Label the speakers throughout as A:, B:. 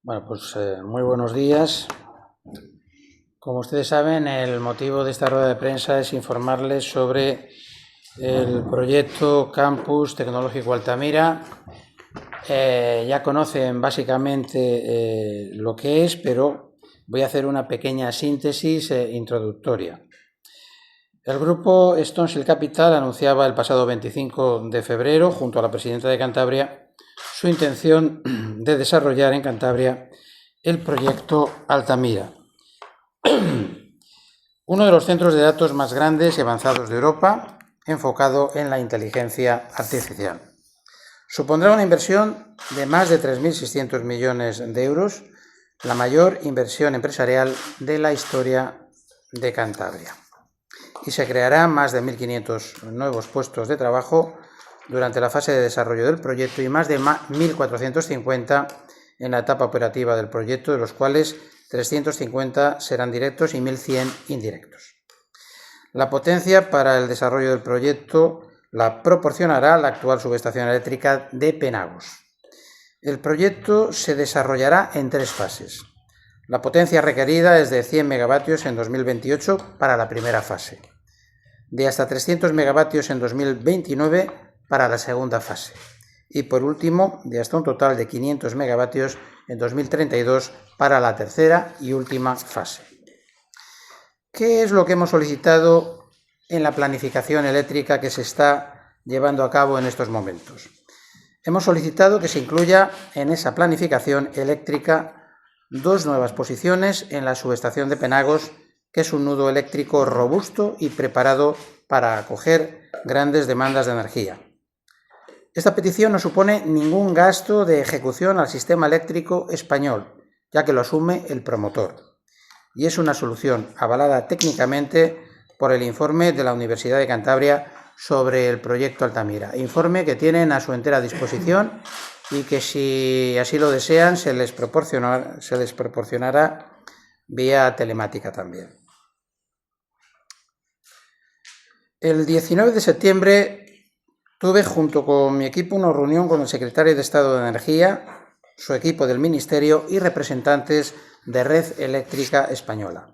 A: Bueno, pues muy buenos días. Como ustedes saben, el motivo de esta rueda de prensa es informarles sobre el proyecto Campus Tecnológico Altamira. Ya conocen básicamente lo que es, pero voy a hacer una pequeña síntesis introductoria. El grupo Stoneshill Capital anunciaba el pasado 25 de febrero, junto a la presidenta de Cantabria, su intención de desarrollar en Cantabria el proyecto Altamira, uno de los centros de datos más grandes y avanzados de Europa, enfocado en la inteligencia artificial. Supondrá una inversión de más de 3.600 millones de euros, la mayor inversión empresarial de la historia de Cantabria. Y se crearán más de 1.500 nuevos puestos de trabajo durante la fase de desarrollo del proyecto y más de 1.450 en la etapa operativa del proyecto, de los cuales 350 serán directos y 1.100 indirectos. La potencia para el desarrollo del proyecto la proporcionará la actual subestación eléctrica de Penagos. El proyecto se desarrollará en 3 fases. La potencia requerida es de 100 megavatios en 2028 para la primera fase, de hasta 300 megavatios en 2029 para la segunda fase y, por último, de hasta un total de 500 megavatios en 2032 para la tercera y última fase. ¿Qué es lo que hemos solicitado en la planificación eléctrica que se está llevando a cabo en estos momentos? Hemos solicitado que se incluya en esa planificación eléctrica 2 nuevas posiciones en la subestación de Penagos, que es un nudo eléctrico robusto y preparado para acoger grandes demandas de energía. Esta petición no supone ningún gasto de ejecución al sistema eléctrico español, ya que lo asume el promotor, y es una solución avalada técnicamente por el informe de la Universidad de Cantabria sobre el proyecto Altamira, informe que tienen a su entera disposición y que, si así lo desean, se les proporcionará vía telemática también. El 19 de septiembre tuve junto con mi equipo una reunión con el secretario de Estado de Energía, su equipo del Ministerio y representantes de Red Eléctrica Española.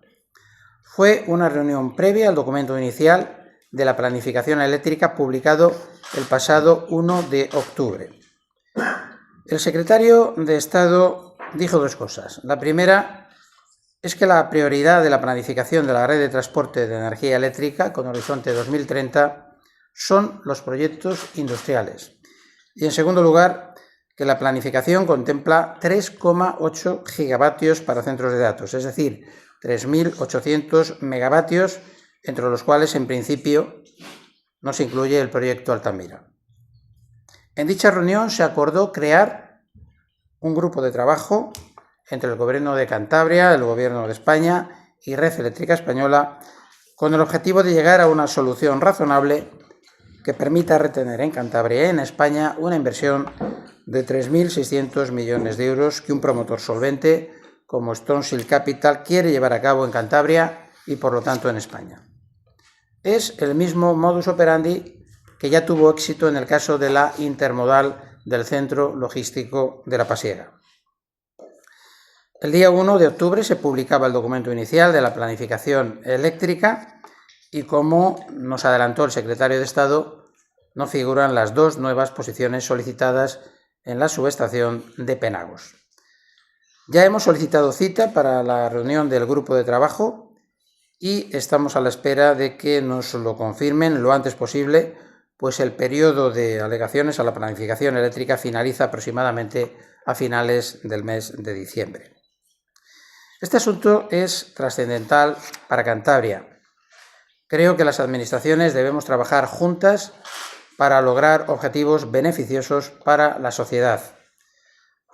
A: Fue una reunión previa al documento inicial de la planificación eléctrica publicado el pasado 1 de octubre. El secretario de Estado dijo 2 cosas. La primera es que la prioridad de la planificación de la red de transporte de energía eléctrica con horizonte 2030 son los proyectos industriales. Y en segundo lugar, que la planificación contempla 3,8 gigavatios para centros de datos, es decir, 3.800 megavatios, entre los cuales en principio no se incluye el proyecto Altamira. En dicha reunión se acordó crear un grupo de trabajo entre el Gobierno de Cantabria, el Gobierno de España y Red Eléctrica Española, con el objetivo de llegar a una solución razonable que permita retener en Cantabria y en España una inversión de 3.600 millones de euros que un promotor solvente como Stoneshill Capital quiere llevar a cabo en Cantabria y, por lo tanto, en España. Es el mismo modus operandi que ya tuvo éxito en el caso de la intermodal del Centro Logístico de La Pasiega. El día 1 de octubre se publicaba el documento inicial de la planificación eléctrica y, como nos adelantó el secretario de Estado, no figuran las 2 nuevas posiciones solicitadas en la subestación de Penagos. Ya hemos solicitado cita para la reunión del grupo de trabajo y estamos a la espera de que nos lo confirmen lo antes posible, pues el periodo de alegaciones a la planificación eléctrica finaliza aproximadamente a finales del mes de diciembre. Este asunto es trascendental para Cantabria. Creo que las administraciones debemos trabajar juntas para lograr objetivos beneficiosos para la sociedad.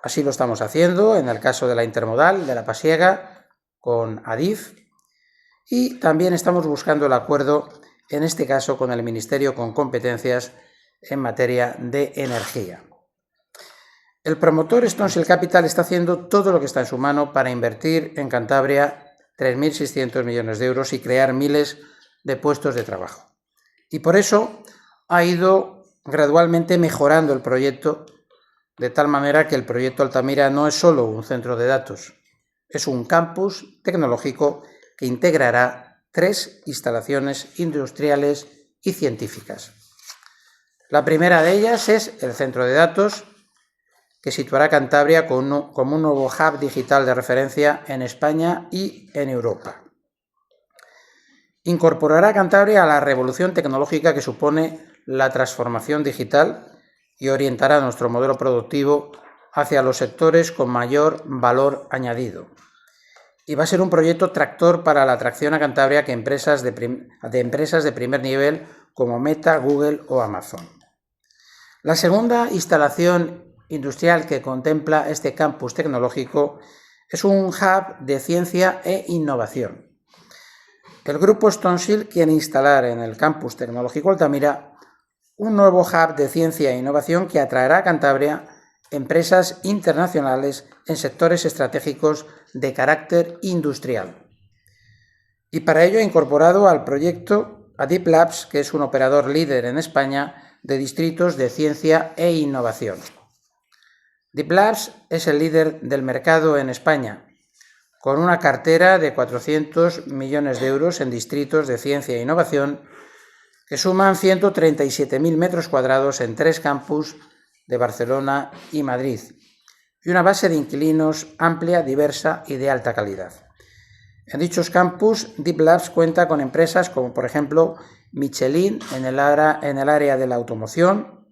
A: Así lo estamos haciendo en el caso de la intermodal de La Pasiega con Adif, y también estamos buscando el acuerdo, en este caso con el Ministerio con competencias en materia de energía. El promotor Stoneshill Capital está haciendo todo lo que está en su mano para invertir en Cantabria 3.600 millones de euros y crear miles de puestos de trabajo. Y por eso ha ido gradualmente mejorando el proyecto de tal manera que el proyecto Altamira no es solo un centro de datos, es un campus tecnológico que integrará 3 instalaciones industriales y científicas. La primera de ellas es el centro de datos, que situará Cantabria como un nuevo hub digital de referencia en España y en Europa. Incorporará a Cantabria a la revolución tecnológica que supone la transformación digital y orientará nuestro modelo productivo hacia los sectores con mayor valor añadido. Y va a ser un proyecto tractor para la atracción a Cantabria de empresas de primer nivel como Meta, Google o Amazon. La segunda instalación industrial que contempla este campus tecnológico es un hub de ciencia e innovación. El grupo Stoneshill quiere instalar en el campus tecnológico Altamira un nuevo hub de ciencia e innovación que atraerá a Cantabria empresas internacionales en sectores estratégicos de carácter industrial. Y para ello ha incorporado al proyecto a Deep Labs, que es un operador líder en España de distritos de ciencia e innovación. Deep Labs es el líder del mercado en España, con una cartera de 400 millones de euros en distritos de ciencia e innovación que suman 137.000 metros cuadrados en 3 campus de Barcelona y Madrid, y una base de inquilinos amplia, diversa y de alta calidad. En dichos campus, Deep Labs cuenta con empresas como, por ejemplo, Michelin en el área de la automoción,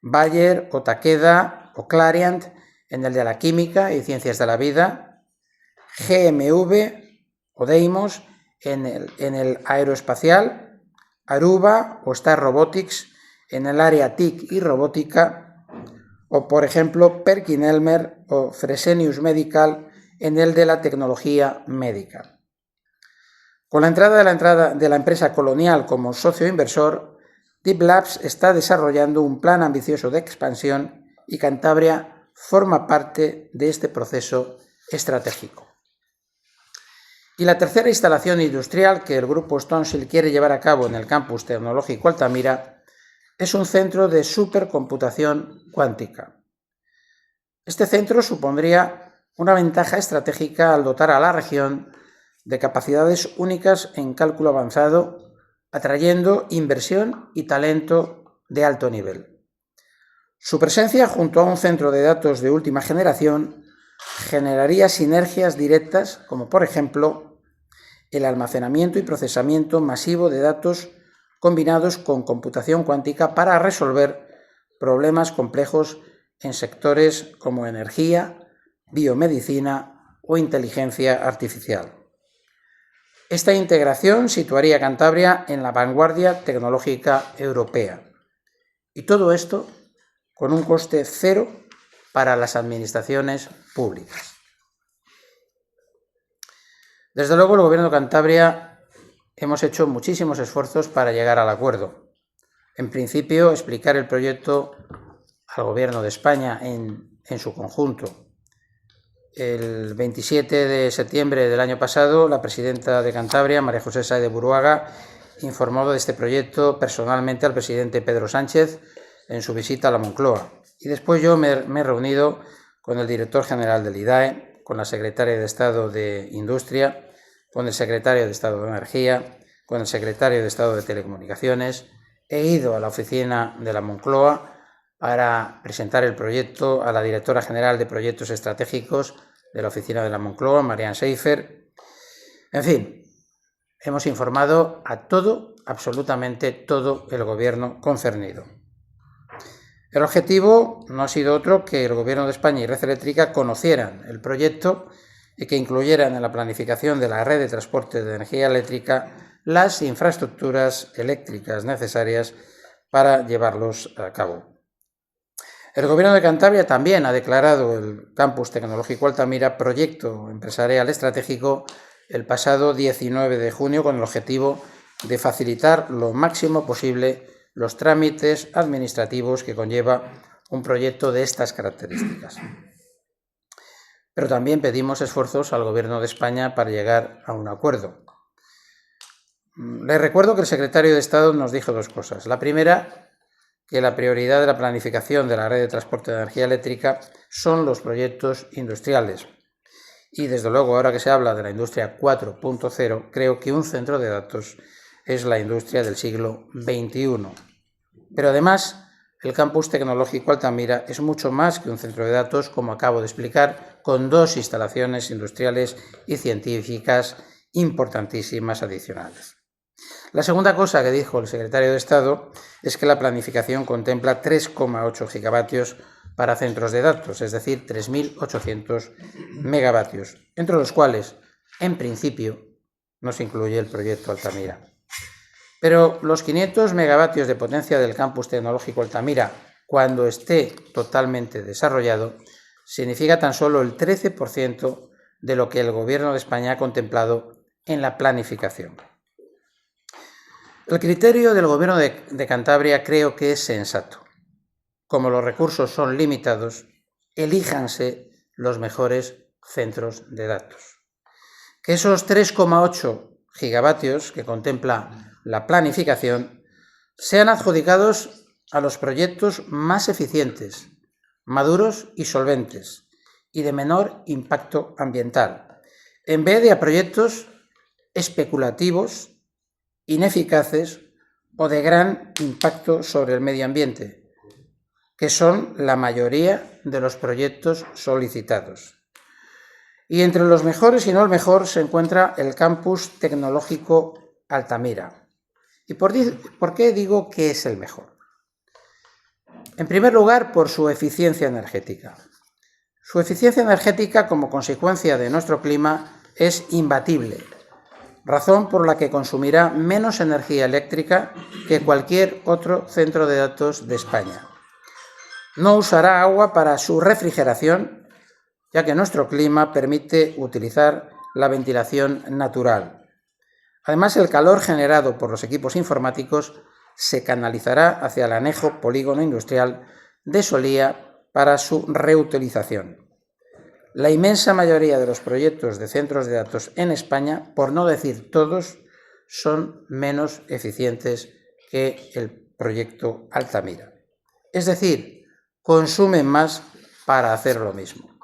A: Bayer o Takeda o Clariant en el de la química y ciencias de la vida, GMV o Deimos en el aeroespacial, Aruba o Star Robotics en el área TIC y robótica, o por ejemplo Perkin-Elmer o Fresenius Medical en el de la tecnología médica. Con la entrada de la empresa Colonial como socio inversor, Deep Labs está desarrollando un plan ambicioso de expansión y Cantabria forma parte de este proceso estratégico. Y la tercera instalación industrial que el grupo Stoneshill quiere llevar a cabo en el campus tecnológico Altamira es un centro de supercomputación cuántica. Este centro supondría una ventaja estratégica al dotar a la región de capacidades únicas en cálculo avanzado, atrayendo inversión y talento de alto nivel. Su presencia junto a un centro de datos de última generación generaría sinergias directas, como por ejemplo el almacenamiento y procesamiento masivo de datos combinados con computación cuántica para resolver problemas complejos en sectores como energía, biomedicina o inteligencia artificial. Esta integración situaría a Cantabria en la vanguardia tecnológica europea. Y todo esto con un coste cero para las administraciones públicas. Desde luego, el Gobierno de Cantabria hemos hecho muchísimos esfuerzos para llegar al acuerdo. En principio, explicar el proyecto al Gobierno de España en su conjunto. El 27 de septiembre del año pasado, la presidenta de Cantabria, María José Sáez de Buruaga, informó de este proyecto personalmente al presidente Pedro Sánchez en su visita a la Moncloa. Y después yo me he reunido con el director general del IDAE, con la secretaria de Estado de Industria, con el secretario de Estado de Energía, con el secretario de Estado de Telecomunicaciones. He ido a la oficina de la Moncloa para presentar el proyecto a la directora general de Proyectos Estratégicos de la oficina de la Moncloa, Marianne Seifer. En fin, hemos informado a todo, absolutamente todo el gobierno concernido. El objetivo no ha sido otro que el Gobierno de España y Red Eléctrica conocieran el proyecto y que incluyeran en la planificación de la red de transporte de energía eléctrica las infraestructuras eléctricas necesarias para llevarlos a cabo. El Gobierno de Cantabria también ha declarado el Campus Tecnológico Altamira proyecto empresarial estratégico el pasado 19 de junio con el objetivo de facilitar lo máximo posible los trámites administrativos que conlleva un proyecto de estas características. Pero también pedimos esfuerzos al Gobierno de España para llegar a un acuerdo. Les recuerdo que el secretario de Estado nos dijo 2 cosas. La primera, que la prioridad de la planificación de la red de transporte de energía eléctrica son los proyectos industriales. Y desde luego, ahora que se habla de la industria 4.0, creo que un centro de datos es la industria del siglo XXI. Pero además, el campus tecnológico Altamira es mucho más que un centro de datos, como acabo de explicar, con 2 instalaciones industriales y científicas importantísimas adicionales. La segunda cosa que dijo el secretario de Estado es que la planificación contempla 3,8 gigavatios para centros de datos, es decir, 3.800 megavatios, entre los cuales, en principio, no se incluye el proyecto Altamira. Pero los 500 megavatios de potencia del campus tecnológico Altamira, cuando esté totalmente desarrollado, significa tan solo el 13% de lo que el Gobierno de España ha contemplado en la planificación. El criterio del Gobierno de Cantabria creo que es sensato. Como los recursos son limitados, elíjanse los mejores centros de datos. Que esos 3,8 gigavatios que contempla la planificación sean adjudicados a los proyectos más eficientes, maduros y solventes, y de menor impacto ambiental, en vez de a proyectos especulativos, ineficaces o de gran impacto sobre el medio ambiente, que son la mayoría de los proyectos solicitados. Y entre los mejores y no el mejor se encuentra el campus tecnológico Altamira. ¿Y por qué digo que es el mejor? En primer lugar, por su eficiencia energética. Su eficiencia energética, como consecuencia de nuestro clima, es imbatible, razón por la que consumirá menos energía eléctrica que cualquier otro centro de datos de España. No usará agua para su refrigeración, ya que nuestro clima permite utilizar la ventilación natural. Además, el calor generado por los equipos informáticos se canalizará hacia el anejo polígono industrial de Solía para su reutilización. La inmensa mayoría de los proyectos de centros de datos en España, por no decir todos, son menos eficientes que el proyecto Altamira. Es decir, consumen más para hacer lo mismo.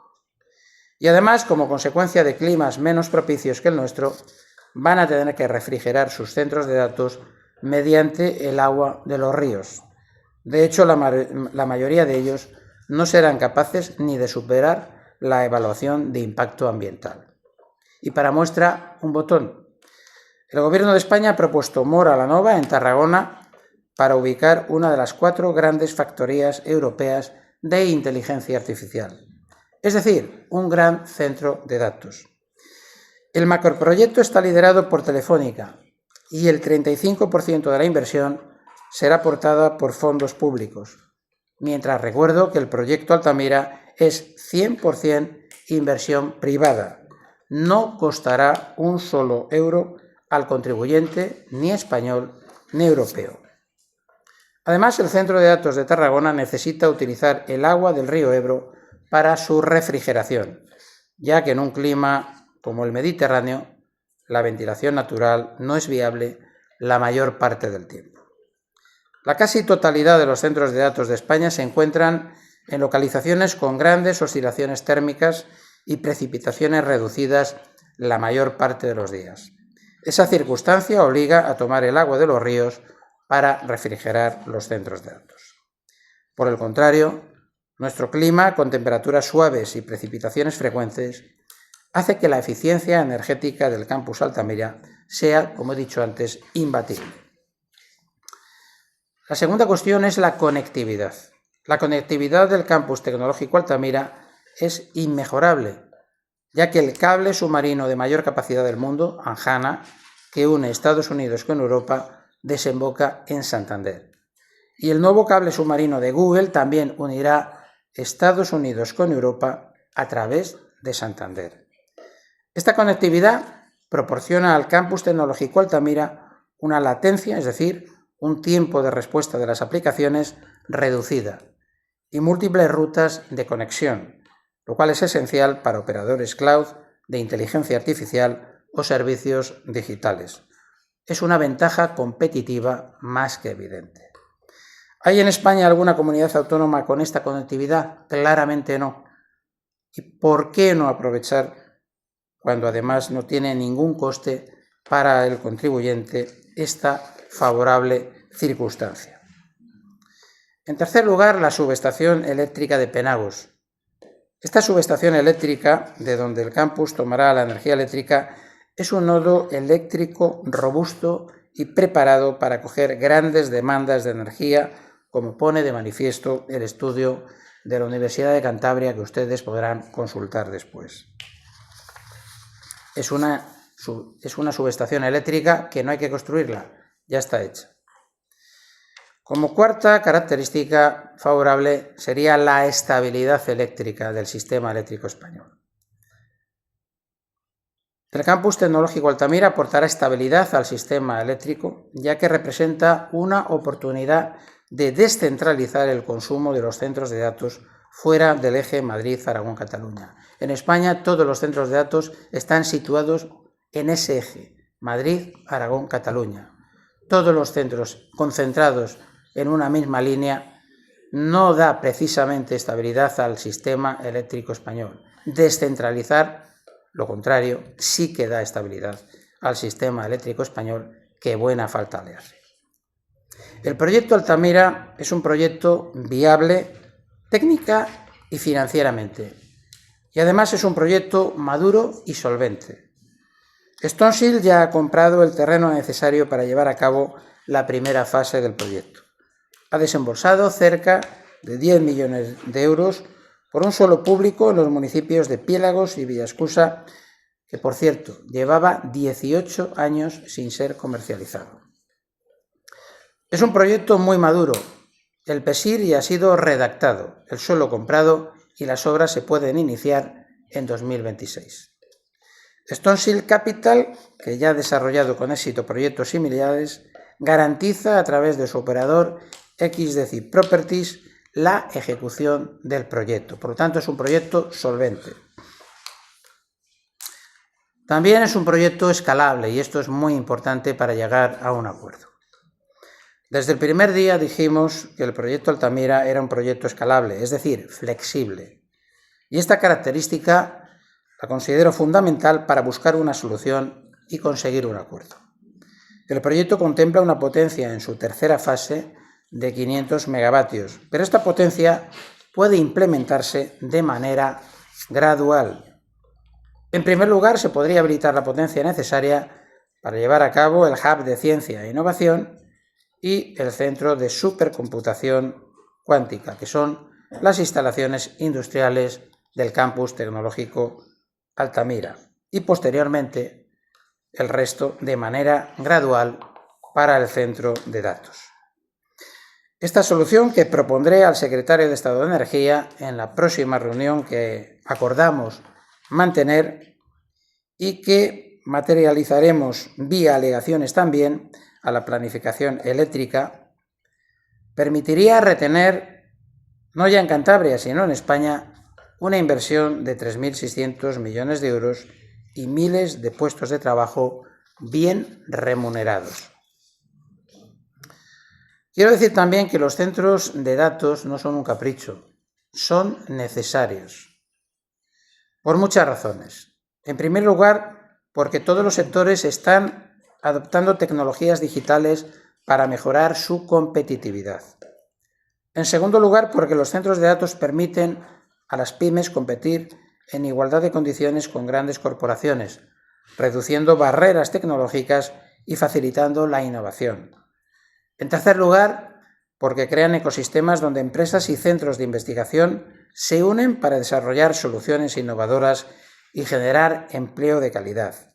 A: Y además, como consecuencia de climas menos propicios que el nuestro, van a tener que refrigerar sus centros de datos mediante el agua de los ríos. De hecho, la mayoría de ellos no serán capaces ni de superar la evaluación de impacto ambiental. Y para muestra, un botón. El Gobierno de España ha propuesto Móra la Nova en Tarragona para ubicar una de las 4 grandes factorías europeas de inteligencia artificial, es decir, un gran centro de datos. El macroproyecto está liderado por Telefónica y el 35% de la inversión será aportada por fondos públicos, mientras recuerdo que el proyecto Altamira es 100% inversión privada. No costará un solo euro al contribuyente, ni español ni europeo. Además, el Centro de Datos de Tarragona necesita utilizar el agua del río Ebro para su refrigeración, ya que en un clima como el Mediterráneo, la ventilación natural no es viable la mayor parte del tiempo. La casi totalidad de los centros de datos de España se encuentran en localizaciones con grandes oscilaciones térmicas y precipitaciones reducidas la mayor parte de los días. Esa circunstancia obliga a tomar el agua de los ríos para refrigerar los centros de datos. Por el contrario, nuestro clima, con temperaturas suaves y precipitaciones frecuentes, hace que la eficiencia energética del campus Altamira sea, como he dicho antes, imbatible. La segunda cuestión es la conectividad. La conectividad del campus tecnológico Altamira es inmejorable, ya que el cable submarino de mayor capacidad del mundo, Anjana, que une Estados Unidos con Europa, desemboca en Santander. Y el nuevo cable submarino de Google también unirá Estados Unidos con Europa a través de Santander. Esta conectividad proporciona al campus tecnológico Altamira una latencia, es decir, un tiempo de respuesta de las aplicaciones reducida y múltiples rutas de conexión, lo cual es esencial para operadores cloud de inteligencia artificial o servicios digitales. Es una ventaja competitiva más que evidente. ¿Hay en España alguna comunidad autónoma con esta conectividad? Claramente no. ¿Y por qué no aprovechar, cuando además no tiene ningún coste para el contribuyente, esta favorable circunstancia? En tercer lugar, la subestación eléctrica de Penagos. Esta subestación eléctrica, de donde el campus tomará la energía eléctrica, es un nodo eléctrico robusto y preparado para acoger grandes demandas de energía, como pone de manifiesto el estudio de la Universidad de Cantabria, que ustedes podrán consultar después. Es una subestación eléctrica que no hay que construirla, ya está hecha. Como cuarta característica favorable sería la estabilidad eléctrica del sistema eléctrico español. El campus tecnológico Altamira aportará estabilidad al sistema eléctrico, ya que representa una oportunidad de descentralizar el consumo de los centros de datos fuera del eje Madrid-Aragón-Cataluña. En España todos los centros de datos están situados en ese eje, Madrid-Aragón-Cataluña. Todos los centros concentrados en una misma línea no da precisamente estabilidad al sistema eléctrico español. Descentralizar, lo contrario, sí que da estabilidad al sistema eléctrico español, que buena falta le hace. El proyecto Altamira es un proyecto viable técnica y financieramente, y además es un proyecto maduro y solvente. Stoneshield ya ha comprado el terreno necesario para llevar a cabo la primera fase del proyecto. Ha desembolsado cerca de 10 millones de euros por un suelo público en los municipios de Piélagos y Villaescusa, que por cierto llevaba 18 años sin ser comercializado. Es un proyecto muy maduro. El PESIR ya ha sido redactado, el suelo comprado y las obras se pueden iniciar en 2026. Stoneshield Capital, que ya ha desarrollado con éxito proyectos similares, garantiza a través de su operador XDC Properties la ejecución del proyecto. Por lo tanto, es un proyecto solvente. También es un proyecto escalable y esto es muy importante para llegar a un acuerdo. Desde el primer día dijimos que el proyecto Altamira era un proyecto escalable, es decir, flexible. Y esta característica la considero fundamental para buscar una solución y conseguir un acuerdo. El proyecto contempla una potencia en su tercera fase de 500 megavatios, pero esta potencia puede implementarse de manera gradual. En primer lugar, se podría habilitar la potencia necesaria para llevar a cabo el Hub de Ciencia e Innovación y el Centro de Supercomputación Cuántica, que son las instalaciones industriales del Campus Tecnológico Altamira, y posteriormente el resto de manera gradual para el centro de datos. Esta solución que propondré al secretario de Estado de Energía en la próxima reunión que acordamos mantener y que materializaremos vía alegaciones también a la planificación eléctrica, permitiría retener, no ya en Cantabria, sino en España, una inversión de 3.600 millones de euros y miles de puestos de trabajo bien remunerados. Quiero decir también que los centros de datos no son un capricho, son necesarios, por muchas razones. En primer lugar, porque todos los sectores están adoptando tecnologías digitales para mejorar su competitividad. En segundo lugar, porque los centros de datos permiten a las pymes competir en igualdad de condiciones con grandes corporaciones, reduciendo barreras tecnológicas y facilitando la innovación. En tercer lugar, porque crean ecosistemas donde empresas y centros de investigación se unen para desarrollar soluciones innovadoras y generar empleo de calidad.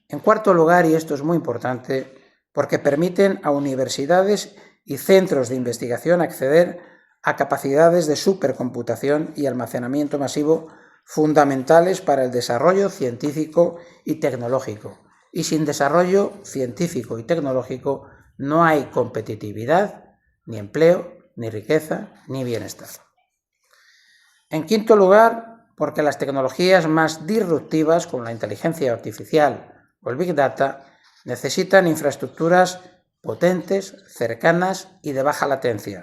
A: En cuarto lugar, y esto es muy importante, porque permiten a universidades y centros de investigación acceder a capacidades de supercomputación y almacenamiento masivo fundamentales para el desarrollo científico y tecnológico. Y sin desarrollo científico y tecnológico no hay competitividad, ni empleo, ni riqueza, ni bienestar. En quinto lugar, porque las tecnologías más disruptivas, como la inteligencia artificial o el Big Data, necesitan infraestructuras potentes, cercanas y de baja latencia.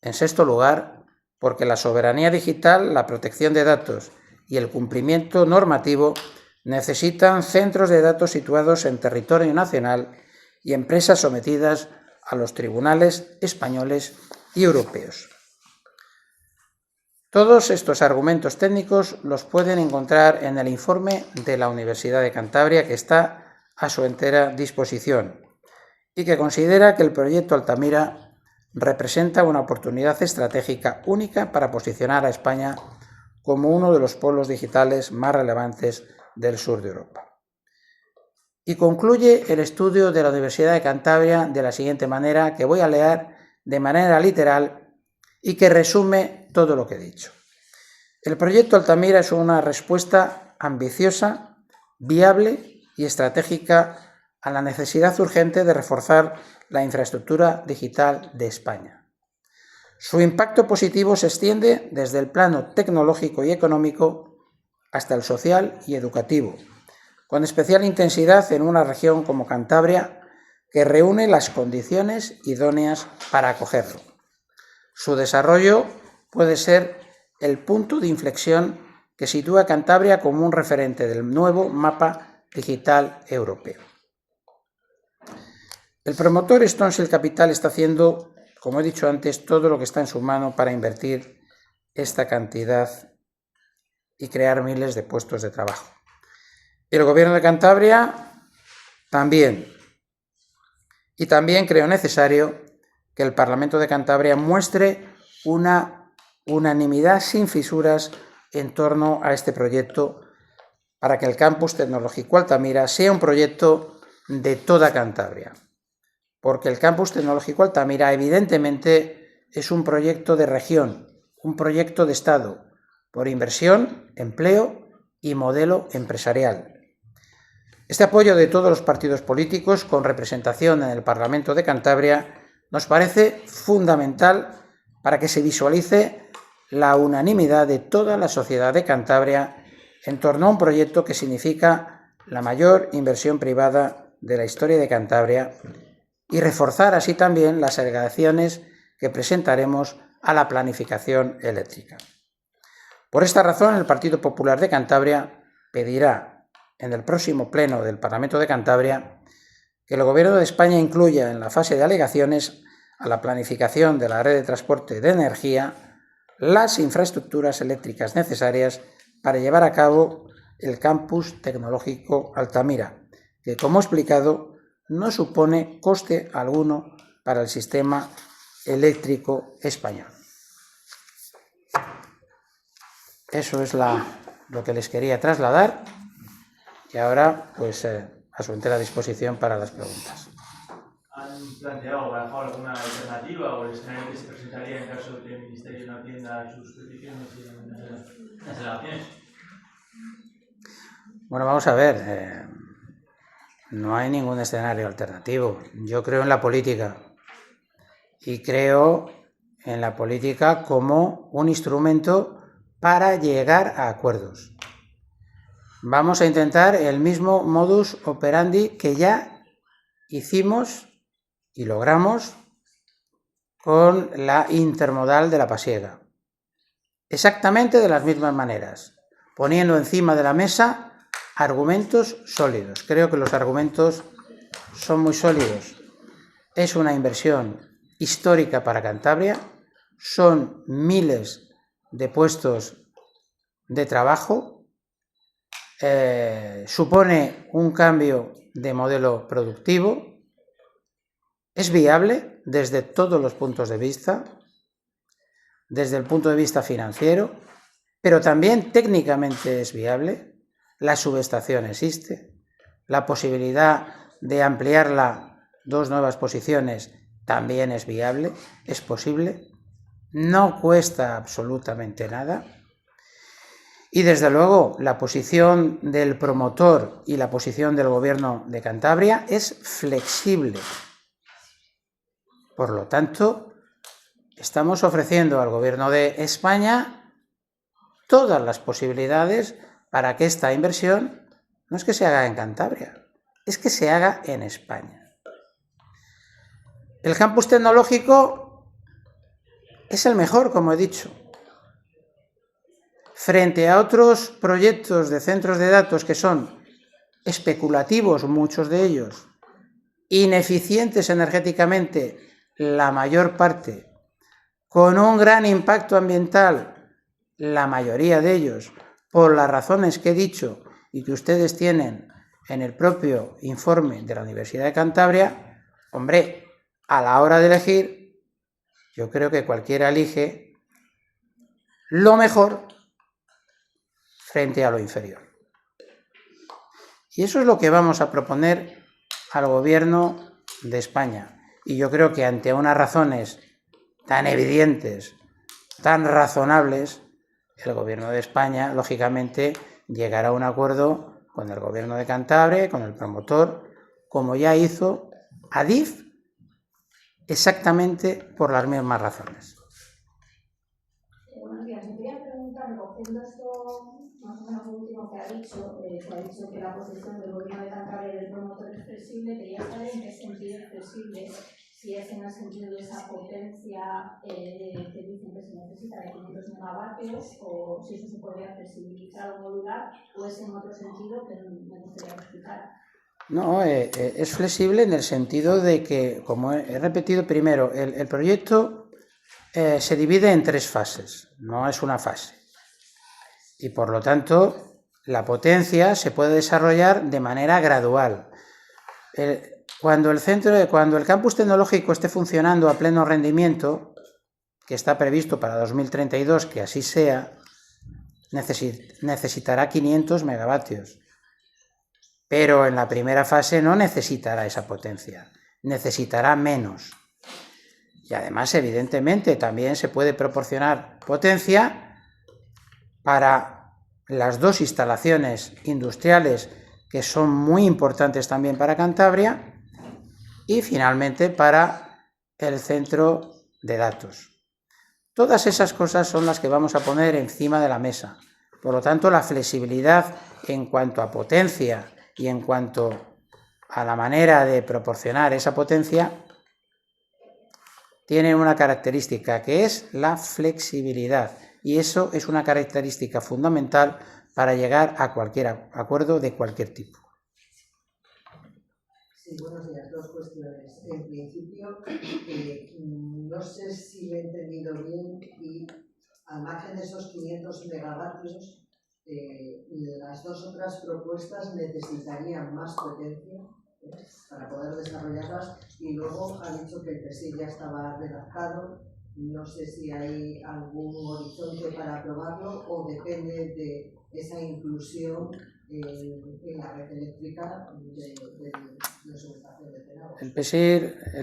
A: En sexto lugar, porque la soberanía digital, la protección de datos y el cumplimiento normativo necesitan centros de datos situados en territorio nacional y empresas sometidas a los tribunales españoles y europeos. Todos estos argumentos técnicos los pueden encontrar en el informe de la Universidad de Cantabria, que está a su entera disposición y que considera que el proyecto Altamira representa una oportunidad estratégica única para posicionar a España como uno de los polos digitales más relevantes del sur de Europa. Y concluye el estudio de la Universidad de Cantabria de la siguiente manera, que voy a leer de manera literal y que resume todo lo que he dicho. El proyecto Altamira es una respuesta ambiciosa, viable y estratégica a la necesidad urgente de reforzar la infraestructura digital de España. Su impacto positivo se extiende desde el plano tecnológico y económico hasta el social y educativo, con especial intensidad en una región como Cantabria, que reúne las condiciones idóneas para acogerlo. Su desarrollo puede ser el punto de inflexión que sitúa a Cantabria como un referente del nuevo mapa digital europeo. El promotor Stoneshield Capital está haciendo, como he dicho antes, todo lo que está en su mano para invertir esta cantidad y crear miles de puestos de trabajo. El Gobierno de Cantabria también. Y también creo necesario que el Parlamento de Cantabria muestre una unanimidad sin fisuras en torno a este proyecto para que el Campus Tecnológico Altamira sea un proyecto de toda Cantabria. Porque el Campus Tecnológico Altamira evidentemente es un proyecto de región, un proyecto de Estado, por inversión, empleo y modelo empresarial. Este apoyo de todos los partidos políticos con representación en el Parlamento de Cantabria nos parece fundamental para que se visualice la unanimidad de toda la sociedad de Cantabria en torno a un proyecto que significa la mayor inversión privada de la historia de Cantabria y reforzar así también las alegaciones que presentaremos a la planificación eléctrica. Por esta razón, el Partido Popular de Cantabria pedirá en el próximo pleno del Parlamento de Cantabria que el Gobierno de España incluya en la fase de alegaciones a la planificación de la red de transporte de energía las infraestructuras eléctricas necesarias para llevar a cabo el Campus Tecnológico Altamira, que, como he explicado, no supone coste alguno para el sistema eléctrico español. Eso es lo que les quería trasladar y ahora pues a su entera disposición para las preguntas.
B: ¿Han planteado o barajado alguna alternativa o el escenario que se presentaría en caso de que el Ministerio no atienda sus peticiones y las alegaciones?
A: Bueno, vamos a ver. No hay ningún escenario alternativo. Yo creo en la política y creo en la política como un instrumento para llegar a acuerdos. Vamos a intentar el mismo modus operandi que ya hicimos y logramos con la intermodal de la Pasiega. Exactamente de las mismas maneras, poniendo encima de la mesa argumentos sólidos. Creo que los argumentos son muy sólidos. Es una inversión histórica para Cantabria, son miles de puestos de trabajo, supone un cambio de modelo productivo, es viable desde todos los puntos de vista, desde el punto de vista financiero, pero también técnicamente es viable. La subestación existe, la posibilidad de ampliarla 2 nuevas posiciones también es viable, es posible, no cuesta absolutamente nada. Y desde luego la posición del promotor y la posición del Gobierno de Cantabria es flexible. Por lo tanto, estamos ofreciendo al Gobierno de España todas las posibilidades para que esta inversión no es que se haga en Cantabria, es que se haga en España. El campus tecnológico es el mejor, como he dicho. Frente a otros proyectos de centros de datos que son especulativos, muchos de ellos, ineficientes energéticamente, la mayor parte, con un gran impacto ambiental, la mayoría de ellos, por las razones que he dicho y que ustedes tienen en el propio informe de la Universidad de Cantabria, hombre, a la hora de elegir, yo creo que cualquiera elige lo mejor frente a lo inferior. Y eso es lo que vamos a proponer al Gobierno de España. Y yo creo que ante unas razones tan evidentes, tan razonables, el Gobierno de España, lógicamente, llegará a un acuerdo con el Gobierno de Cantabria, con el promotor, como ya hizo Adif, exactamente por las mismas razones.
C: Buenos días. Me quería preguntar, recogiendo esto, más o menos lo último que ha dicho que la posición del Gobierno de Cantabria y del promotor es flexible. Quería saber en qué sentido es flexible, si es en el sentido de esa potencia que dicen que se necesita de 500 megavatios, o si eso se podría flexibilizar o modular, o es en otro sentido que me gustaría explicar.
A: No, es flexible en el sentido de que, como he repetido primero, el proyecto se divide en 3 fases, no es una fase. Y por lo tanto, la potencia se puede desarrollar de manera gradual. Cuando el campus tecnológico esté funcionando a pleno rendimiento, que está previsto para 2032, que así sea, necesitará 500 megavatios. Pero en la primera fase no necesitará esa potencia, necesitará menos. Y además, evidentemente, también se puede proporcionar potencia para las 2 instalaciones industriales que son muy importantes también para Cantabria y finalmente para el centro de datos. Todas esas cosas son las que vamos a poner encima de la mesa. Por lo tanto, la flexibilidad en cuanto a potencia y en cuanto a la manera de proporcionar esa potencia tiene una característica que es la flexibilidad, y eso es una característica fundamental para llegar a cualquier acuerdo de cualquier tipo.
D: Sí, buenos días. 2 cuestiones. En principio, no sé si lo he entendido bien y al margen de esos 500 megavatios, las 2 otras propuestas necesitarían más potencia para poder desarrollarlas, y luego ha dicho que el PSI ya estaba redactado. No sé si hay algún horizonte para aprobarlo o depende de esa inclusión en la red eléctrica de su estación de Cenagos.
A: El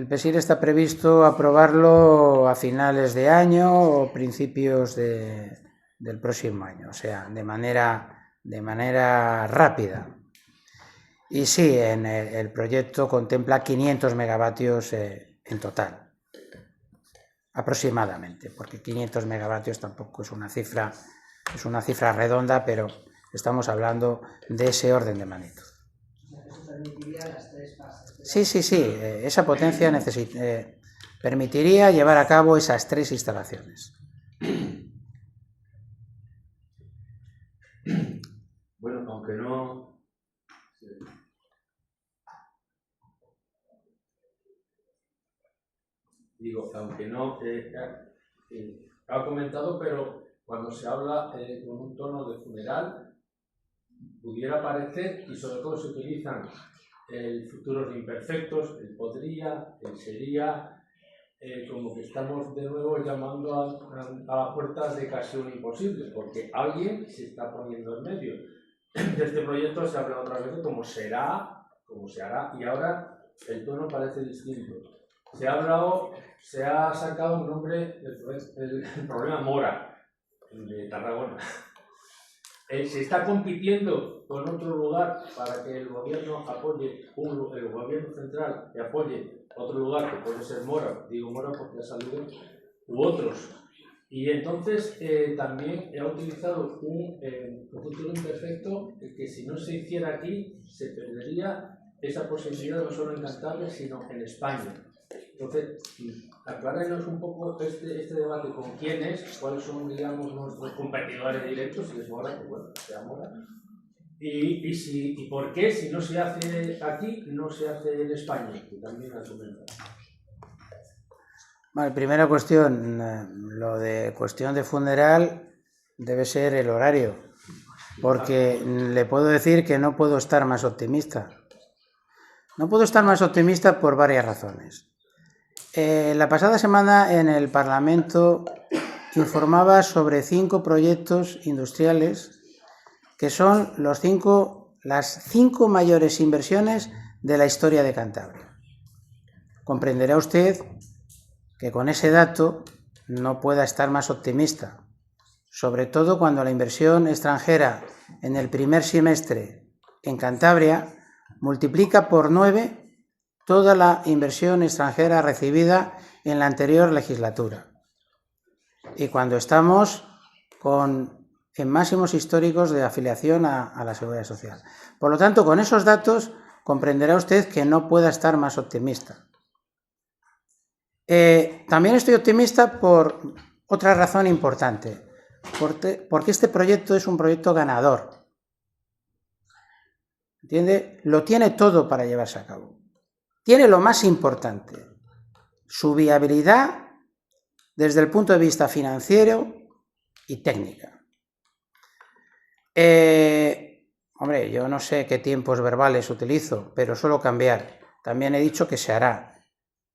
A: PSIR está previsto aprobarlo a finales de año o principios del próximo año, o sea, de manera rápida. Y sí, el proyecto contempla 500 megavatios en total, aproximadamente, porque 500 megavatios tampoco es una cifra redonda, pero estamos hablando de ese orden de magnitud.
D: Eso permitiría las 3 fases.
A: Sí, esa potencia permitiría llevar a cabo esas 3 instalaciones.
E: Bueno, aunque no... Digo, aunque no ha comentado, pero cuando se habla con un tono de funeral, pudiera parecer, y sobre todo se utilizan futuros imperfectos, el podría, el sería, como que estamos de nuevo llamando a las puertas de casi un imposible, porque alguien se está poniendo en medio. De este proyecto se habla otras veces como será, como se hará, y ahora el tono parece distinto. Se ha sacado un nombre, el problema Mora, de Tarragona. Se está compitiendo con otro lugar para que el gobierno apoye, el gobierno central que apoye otro lugar, que puede ser Mora, digo Mora porque ha salido, u otros. Y entonces también ha utilizado un futuro imperfecto que si no se hiciera aquí se perdería esa posibilidad no solo en Cantabria sino en España. Entonces, aclárenos un poco este debate con quiénes, cuáles son, digamos, nuestros competidores directos, si es Mora, que bueno, sea Mora, y por qué, si no se hace aquí, no se hace en España, que también ha comentado.
A: Vale, primera cuestión, lo de cuestión de funeral debe ser el horario, porque le puedo decir que no puedo estar más optimista. No puedo estar más optimista por varias razones. La pasada semana en el Parlamento informaba sobre 5 proyectos industriales que son las 5 mayores inversiones de la historia de Cantabria. Comprenderá usted que con ese dato no pueda estar más optimista, sobre todo cuando la inversión extranjera en el primer semestre en Cantabria multiplica por 9 toda la inversión extranjera recibida en la anterior legislatura. Y cuando estamos en máximos históricos de afiliación a la Seguridad Social. Por lo tanto, con esos datos comprenderá usted que no pueda estar más optimista. También estoy optimista por otra razón importante, porque este proyecto es un proyecto ganador. ¿Entiende? Lo tiene todo para llevarse a cabo. Tiene lo más importante, su viabilidad desde el punto de vista financiero y técnica. Hombre, yo no sé qué tiempos verbales utilizo, pero suelo cambiar. También he dicho que se hará,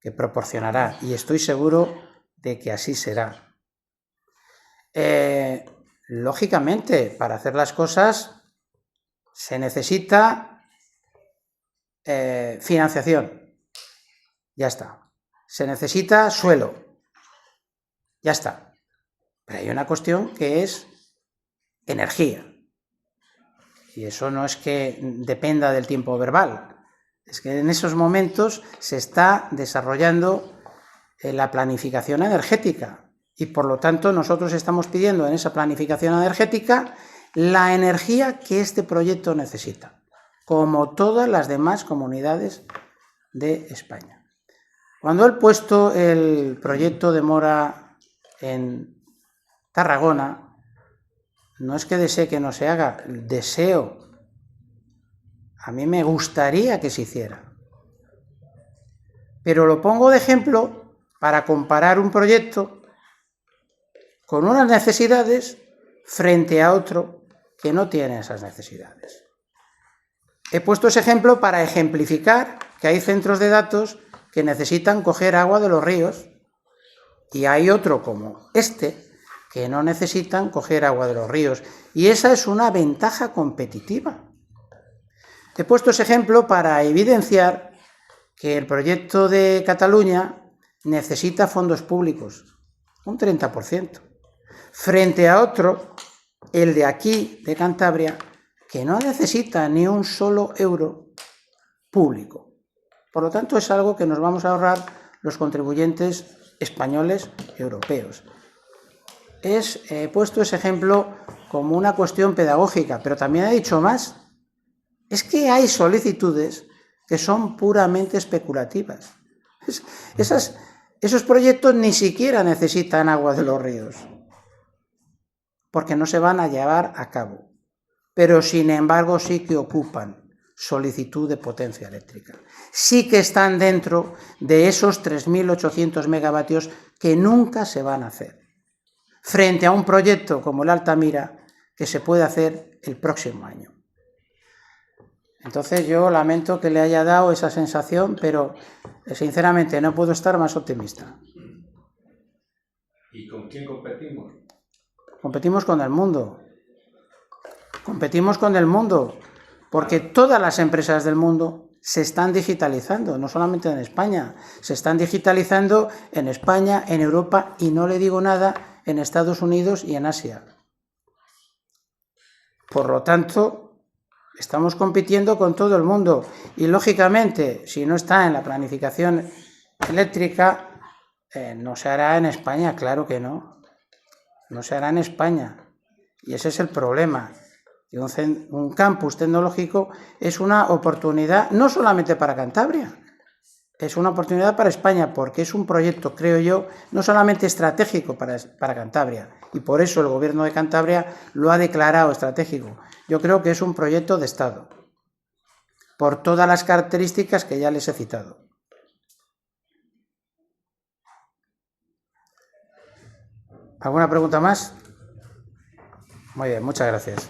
A: que proporcionará, y estoy seguro de que así será. Lógicamente, para hacer las cosas se necesita financiación. Ya está. Se necesita suelo. Ya está. Pero hay una cuestión que es energía. Y eso no es que dependa del tiempo verbal. Es que en esos momentos se está desarrollando la planificación energética. Y por lo tanto nosotros estamos pidiendo en esa planificación energética la energía que este proyecto necesita, como todas las demás comunidades de España. Cuando he puesto el proyecto de Mora en Tarragona, no es que desee que no se haga, deseo. A mí me gustaría que se hiciera. Pero lo pongo de ejemplo para comparar un proyecto con unas necesidades frente a otro que no tiene esas necesidades. He puesto ese ejemplo para ejemplificar que hay centros de datos que necesitan coger agua de los ríos y hay otro como este que no necesitan coger agua de los ríos, y esa es una ventaja competitiva. He puesto ese ejemplo para evidenciar que el proyecto de Cataluña necesita fondos públicos, un 30%, frente a otro, el de aquí, de Cantabria, que no necesita ni un solo euro público. Por lo tanto, es algo que nos vamos a ahorrar los contribuyentes españoles y europeos. He puesto ese ejemplo como una cuestión pedagógica, pero también he dicho más. Es que hay solicitudes que son puramente especulativas. Esos proyectos ni siquiera necesitan agua de los ríos, porque no se van a llevar a cabo. Pero, sin embargo, sí que ocupan solicitud de potencia eléctrica. Sí que están dentro de esos 3.800 megavatios que nunca se van a hacer, frente a un proyecto como el Altamira que se puede hacer el próximo año. Entonces yo lamento que le haya dado esa sensación, pero sinceramente no puedo estar más optimista.
E: ¿Y con quién competimos?
A: Competimos con el mundo. Competimos con el mundo, porque todas las empresas del mundo se están digitalizando, no solamente en España, se están digitalizando en España, en Europa y no le digo nada en Estados Unidos y en Asia. Por lo tanto, estamos compitiendo con todo el mundo y, lógicamente, si no está en la planificación eléctrica, no se hará en España, claro que no. No se hará en España. Y ese es el problema. Un campus tecnológico es una oportunidad no solamente para Cantabria, es una oportunidad para España porque es un proyecto, creo yo, no solamente estratégico para Cantabria, y por eso el Gobierno de Cantabria lo ha declarado estratégico. Yo creo que es un proyecto de Estado, por todas las características que ya les he citado. ¿Alguna pregunta más? Muy bien, muchas gracias.